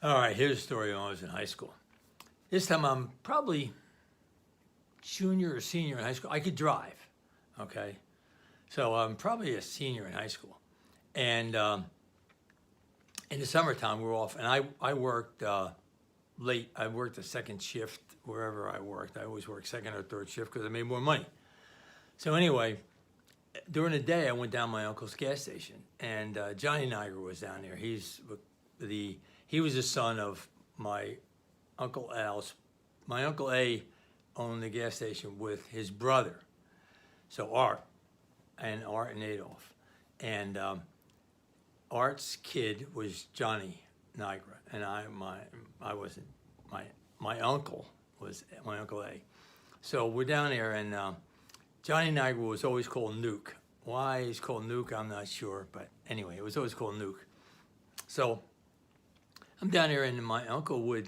All right, here's a story when I was in high school. This time I'm probably junior or senior in high school. I could drive, okay? So I'm probably a senior in high school. And in the summertime, we were off, and I worked late. I worked a second shift wherever I worked. I always worked second or third shift because I made more money. So anyway, during the day, I went down my uncle's gas station, and Johnny Niger was down there. He was the son of my Uncle Al's. My Uncle A owned the gas station with his brother, so Art and Adolph. And Art's kid was Johnny Nigra, and my uncle was my Uncle A. So we're down there, and Johnny Nigra was always called Nuke. Why he's called Nuke, I'm not sure, but anyway, it was always called Nuke. So I'm down here, and my uncle would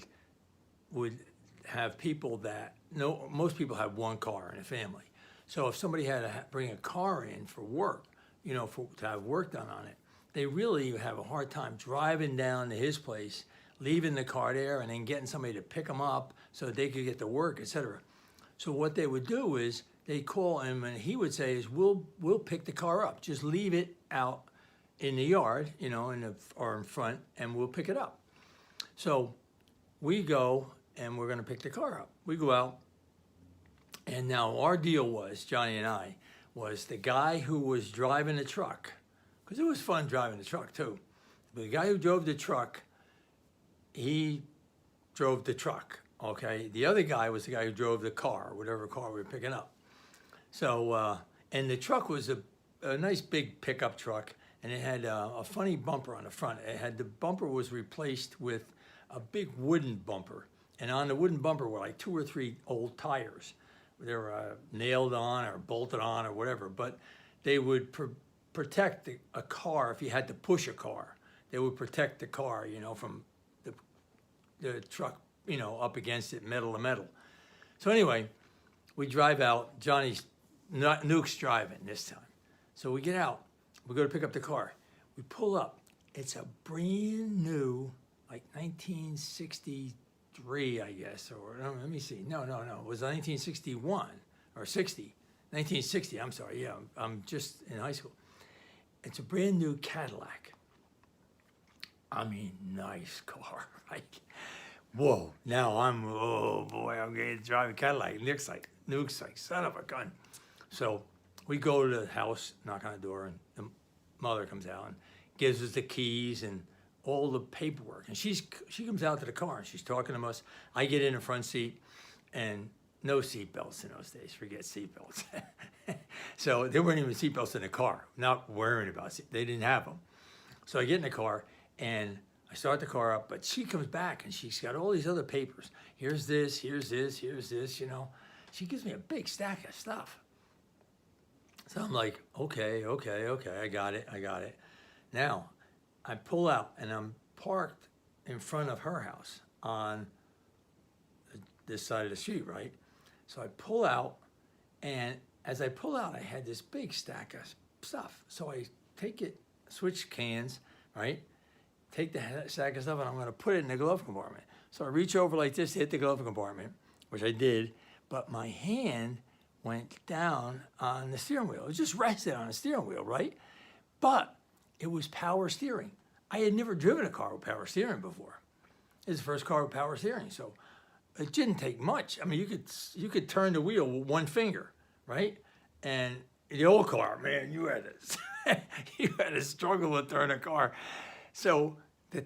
have people that, most people have one car in a family. So if somebody had to bring a car in for work, to have work done on it, they really have a hard time driving down to his place, leaving the car there, and then getting somebody to pick them up so that they could get to work, etc. So what they would do is they call him, and he would say, "We'll pick the car up. Just leave it out in the yard, or in front, and we'll pick it up." So we go, and we're going to pick the car up. We go out, and now our deal was, Johnny and I, was the guy who was driving the truck, because it was fun driving the truck too. But the guy who drove the truck, he drove the truck, okay? The other guy was the guy who drove the car, whatever car we were picking up. So, and the truck was a nice big pickup truck, and it had a funny bumper on the front. The bumper was replaced with a big wooden bumper, and on the wooden bumper were like 2 or 3 old tires. They were nailed on or bolted on or whatever, but they would protect a car if you had to push a car. They would protect the car, from the truck, up against it, metal to metal. So anyway, we drive out. Nuke's driving this time. So we get out. We go to pick up the car. We pull up. It's a brand new, like 1963, I guess, or let me see. No. It was 1961 or 60. 1960, I'm sorry. Yeah, I'm just in high school. It's a brand new Cadillac. I mean, nice car, right? Whoa, now oh boy, I'm getting to drive a Cadillac. Nuke's like, son of a gun. So we go to the house, knock on the door, and the mother comes out and gives us the keys and all the paperwork. And she comes out to the car, and she's talking to us. I get in the front seat, and no seatbelts in those days. Forget seatbelts. So there weren't even seatbelts in the car. Not worrying about it. They didn't have them. So I get in the car, and I start the car up, but she comes back, and she's got all these other papers. Here's this, here's this, here's this, She gives me a big stack of stuff. So I'm like, okay, I got it. Now, I pull out, and I'm parked in front of her house on this side of the street, right? So I pull out, and as I pull out, I had this big stack of stuff. So I take it, switch cans, right? Take the stack of stuff, and I'm gonna put it in the glove compartment. So I reach over like this to hit the glove compartment, which I did, but my hand went down on the steering wheel. It just rested on the steering wheel, right? But it was power steering. I had never driven a car with power steering before. It was the first car with power steering, so it didn't take much. I mean, you could turn the wheel with one finger, right? And the old car, man, you had to struggle to turn a car. So the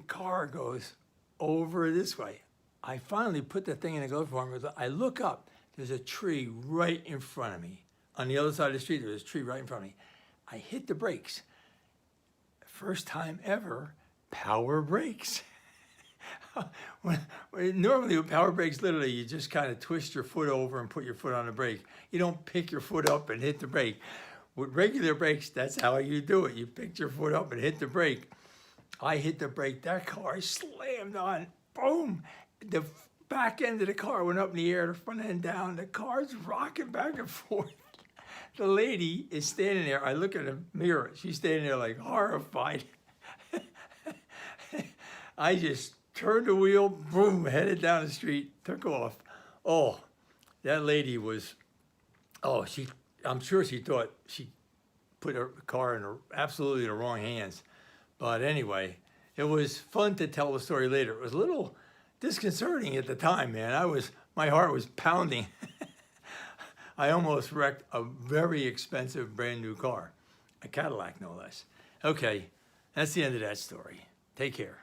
car goes over this way. I finally put the thing in the glove compartment. I look up. There's a tree right in front of me. On the other side of the street, there's a tree right in front of me. I hit the brakes. First time ever, power brakes. Normally with power brakes, literally, you just kind of twist your foot over and put your foot on the brake. You don't pick your foot up and hit the brake. With regular brakes, that's how you do it. You pick your foot up and hit the brake. I hit the brake. That car slammed on. Boom. The back end of the car went up in the air, the front end down. The car's rocking back and forth. The lady is standing there. I look at the mirror. She's standing there like horrified. I just turned the wheel, boom, headed down the street, took off. Oh, that lady was, I'm sure she thought she put her car in absolutely the wrong hands. But anyway, it was fun to tell the story later. It was a little disconcerting at the time, man. My heart was pounding. I almost wrecked a very expensive brand new car, a Cadillac no less. Okay, that's the end of that story. Take care.